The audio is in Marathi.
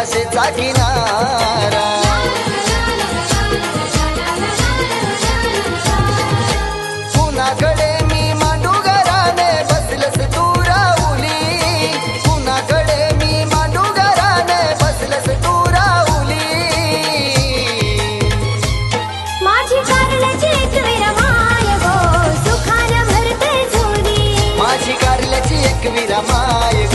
आशेचा किनारा कुणाकडे मी मांडू घराने बसलस तू राहुली कुणाकडे मी मांडू घराने बसलस तू राहुली माझी कारल्याची एक विरमाय गो सुखानं भरते झोली माझी कारल्याची एक विरमाय